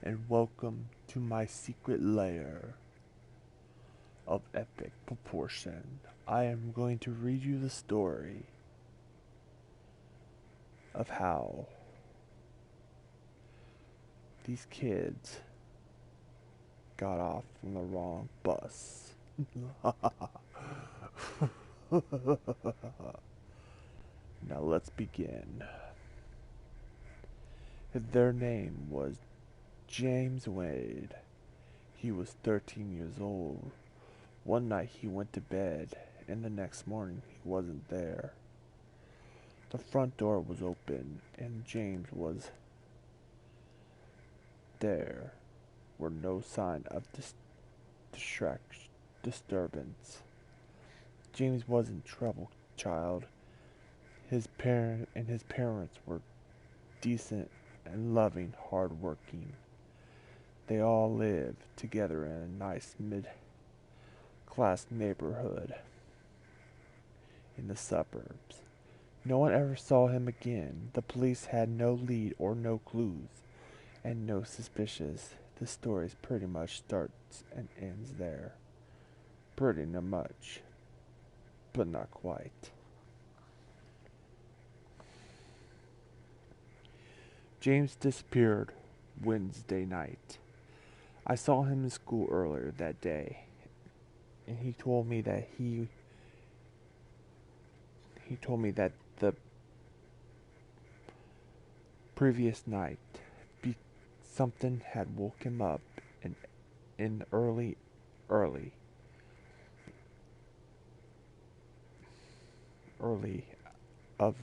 and welcome to my secret lair of epic proportion. I am going to read you the story of how these kids got off on the wrong bus. Now let's begin. Their name was James Wade. He was 13 years old. One night he went to bed, and the next morning he wasn't there. The front door was open, and James was there. Were no sign of disturbance. James wasn't trouble child. His parents were decent and loving, hard-working. They all lived together in a nice mid-class neighborhood in the suburbs. No one ever saw him again. The police had no lead or no clues, and no suspicions. The story pretty much starts and ends there. Pretty much, but not quite. James disappeared Wednesday night. I saw him in school earlier that day, and he told me that the previous night something had woke him up in early of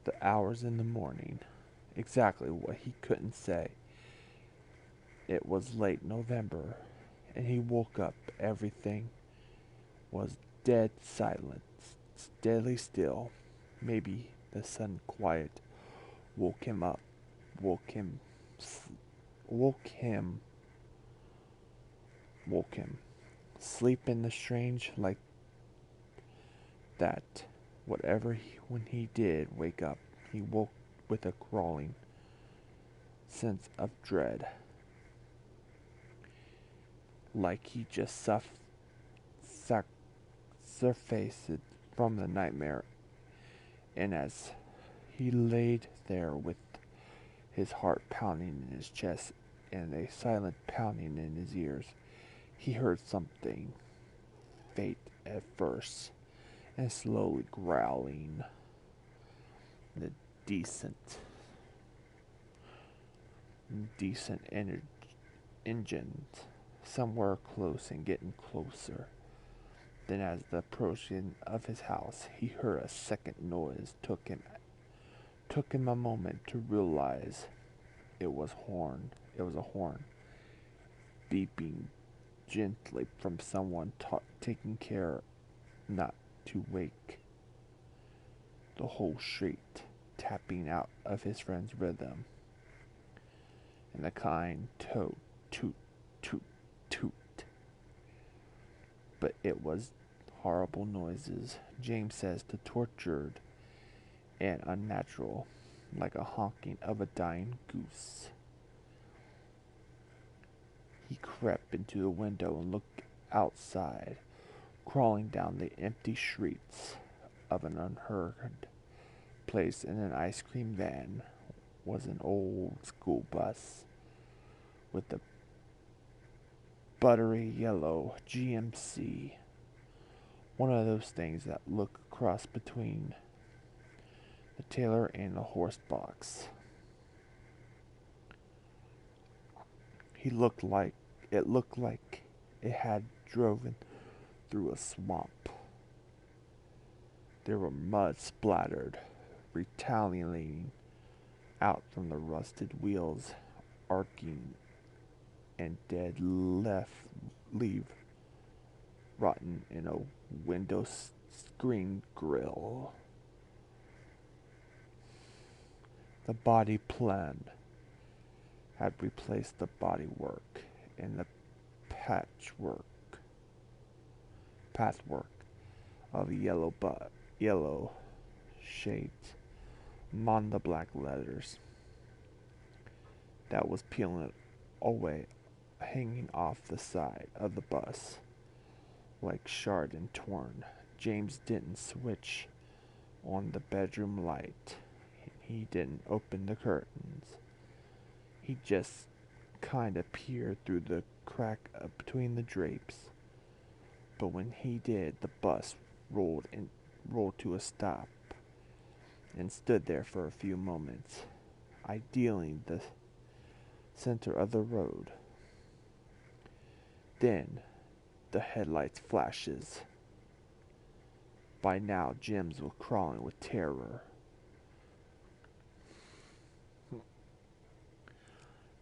the hours in the morning. Exactly what he couldn't say. It was late November, and he woke up. Everything was dead silent, deadly still. Maybe the sudden quiet woke him up, woke him, woke him. Sleep in the strange like that. When he did wake up, he woke with a crawling sense of dread, like he just surfaced from the nightmare. And as he laid there with his heart pounding in his chest and a silent pounding in his ears, he heard something faint at first and slowly growling. The decent engines somewhere close and getting closer. Then, as the approaching of his house, he heard a second noise. Took him a moment to realize it was a horn, beeping gently from someone taking care not to wake the whole street, tapping out of his friend's rhythm, and a kind toot, toot, toot, toot. But it was horrible noises, James says, the tortured and unnatural, like a honking of a dying goose. He crept into the window and looked outside. Crawling down the empty streets of an unheard place in an ice cream van was an old school bus with a buttery yellow GMC, one of those things that look cross between the tailor and the horse box. It looked like it had driven through a swamp. There were mud splattered, retaliating out from the rusted wheels, arcing and dead leaf rotten in a window screen grill. The body plan had replaced the bodywork and the pathwork of yellow shades on the black letters. that was peeling away, hanging off the side of the bus like shard and torn. James didn't switch on the bedroom light. He didn't open the curtains. He just kind of peered through the crack between the drapes. But when he did, the bus rolled to a stop and stood there for a few moments, ideally the center of the road. Then the headlights flashes. By now, James was crawling with terror.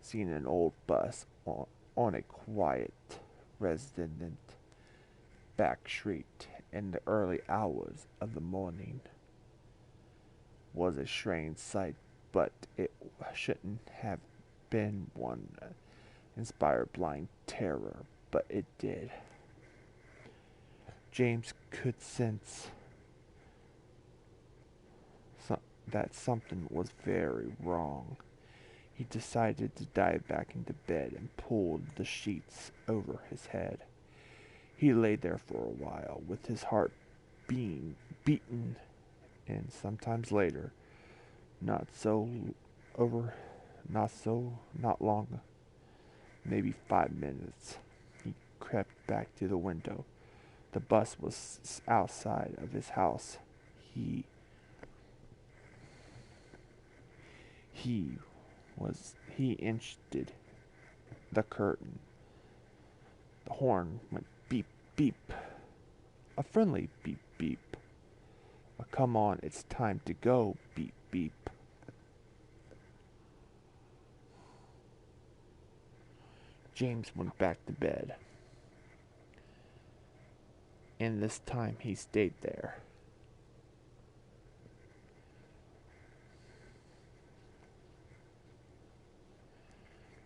Seeing an old bus on a quiet, resident back street in the early hours of the morning was a strange sight, but it shouldn't have been one inspired blind terror, but it did. James could sense that something was very wrong. He decided to dive back into bed and pulled the sheets over his head. He lay there for a while with his heart being beaten, and sometimes later, not long, maybe 5 minutes, he crept back to the window. The bus was outside of his house. He inched the curtain. The horn went beep beep. A friendly beep beep. Come on, it's time to go, beep beep. James went back to bed. And this time he stayed there.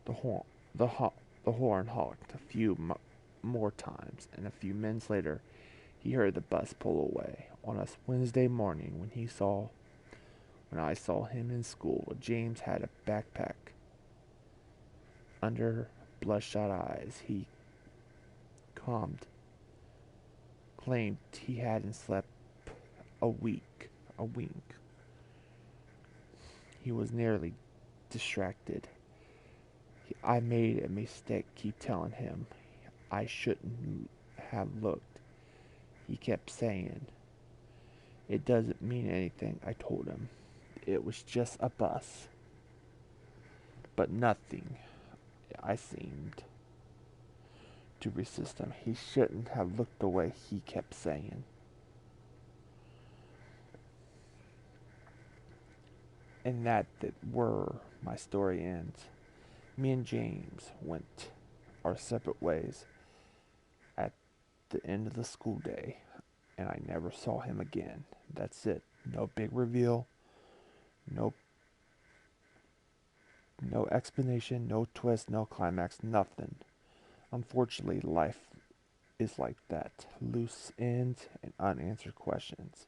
The horn honked a few more times, and a few minutes later, he heard the bus pull away. On a Wednesday morning, when I saw him in school, James had a backpack. Under bloodshot eyes, he claimed he hadn't slept a wink. He was nearly distracted. I made a mistake, keep telling him. I shouldn't have looked. He kept saying. It doesn't mean anything, I told him. It was just a bus. But nothing. I seemed to resist him. He shouldn't have looked the way he kept saying. And that's where my story ends. Me and James went our separate ways at the end of the school day, and I never saw him again. That's it. No big reveal, no explanation, no twist, no climax, nothing. Unfortunately, life is like that. Loose ends and unanswered questions.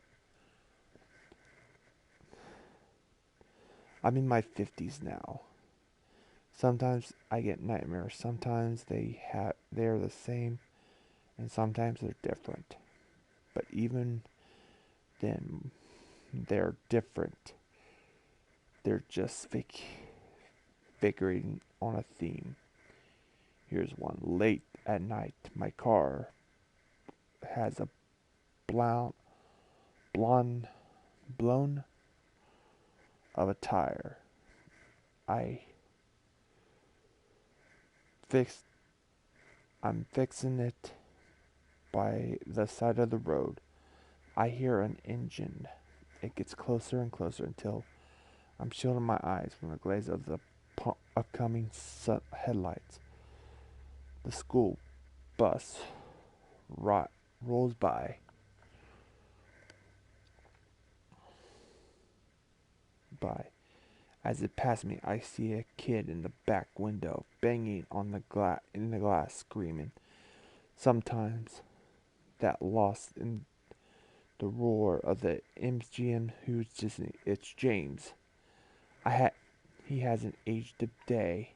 I'm in my 50s now. Sometimes I get nightmares. Sometimes they're the same, and sometimes they're different. But even then, they're different. They're just figuring on a theme. Here's one. Late at night, my car has a blown of a tire. I'm fixing it by the side of the road. I hear an engine. It gets closer and closer until I'm shielding my eyes from the glaze of the upcoming headlights. The school bus rolls by. As it passed me, I see a kid in the back window banging on the glass, screaming. Sometimes that lost in the roar of the MGM, it's James. He hasn't aged a day.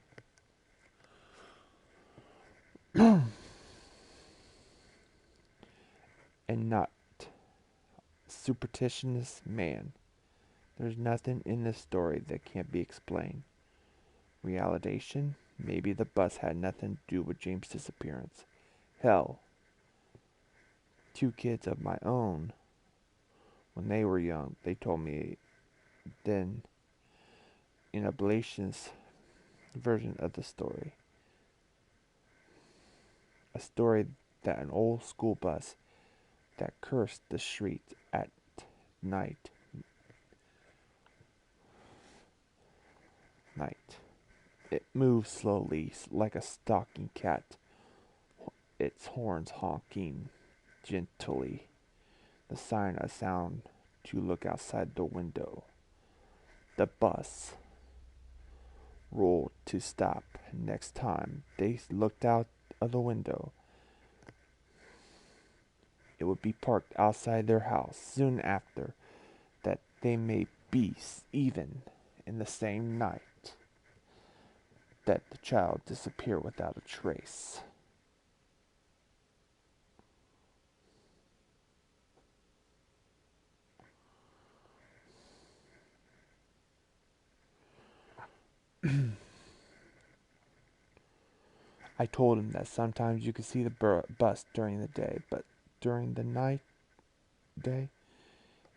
And not superstitious man. There's nothing in this story that can't be explained. Realization? Maybe the bus had nothing to do with James' disappearance. Hell, 2 kids of my own, when they were young, they told me then in Ablation's version of the story. A story that an old school bus that cursed the streets at night. It moved slowly like a stalking cat, its horns honking gently. The siren a sound to look outside the window. The bus rolled to stop. Next time they looked out of the window, it would be parked outside their house. Soon after that, they may be even in the same night that the child disappeared without a trace. I told him that sometimes you could see the bus during the day, but during the day,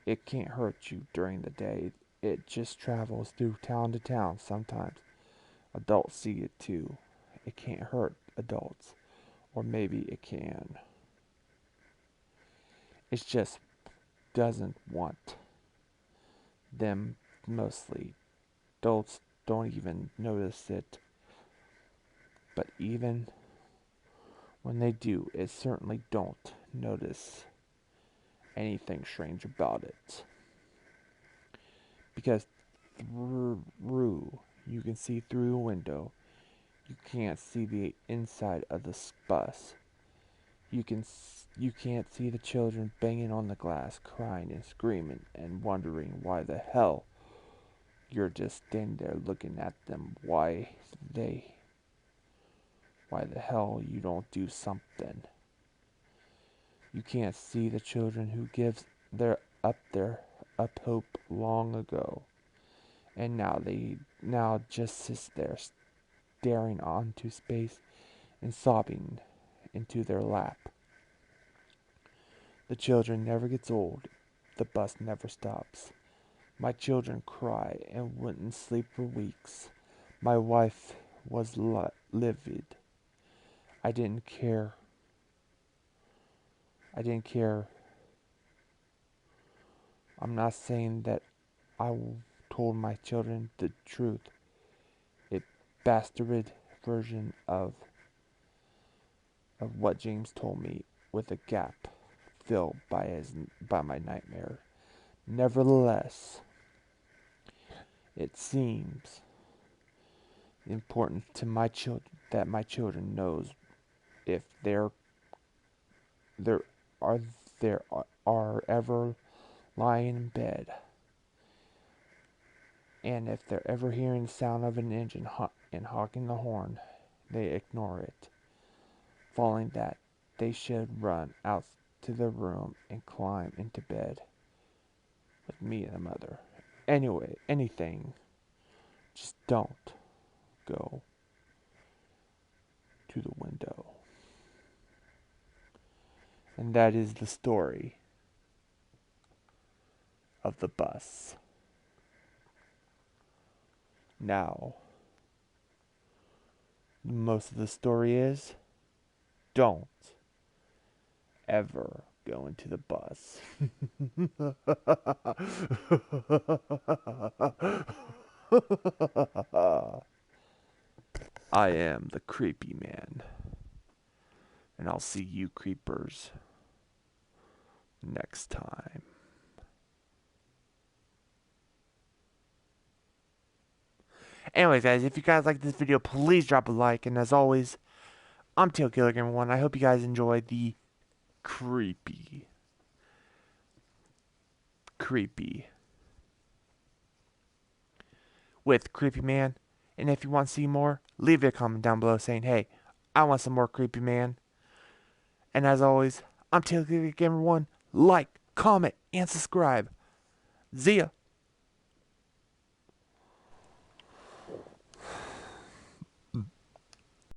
it can't hurt you during the day. It just travels through town to town. Sometimes adults see it too. It can't hurt adults. Or maybe it can. It just doesn't want them mostly. Adults don't even notice it. But even when they do, it certainly don't notice anything strange about it. Because through, you can see through a window. You can't see the inside of the bus. You can't see the children banging on the glass, crying and screaming and wondering why the hell you're just standing there looking at them. Why the hell you don't do something. You can't see the children who gives up hope long ago, and now just sits there staring onto space and sobbing into their lap. The children never gets old. The bus never stops. My children cry and wouldn't sleep for weeks. My wife was livid. I didn't care. I'm not saying that I told my children the truth. A bastarded version of what James told me, with a gap filled by my nightmare. Nevertheless, it seems important to my children that my children knows if there are ever lying in bed, and if they're ever hearing the sound of an engine and honking the horn, they ignore it. Following that, they should run out to their room and climb into bed with me and the mother. Anyway, anything, just don't go to the window. And that is the story of the bus. Now, most of the story is, don't ever go into the bus. I am the creepy man, and I'll see you creepers next time. Anyways, guys, if you guys like this video, please drop a like. And as always, I'm Tail Killer Gamer 1. I hope you guys enjoyed the creepy with Creepy Man. And if you want to see more, leave a comment down below saying, hey, I want some more Creepy Man. And as always, I'm Taylor Gamer1. Like, comment, and subscribe. See ya.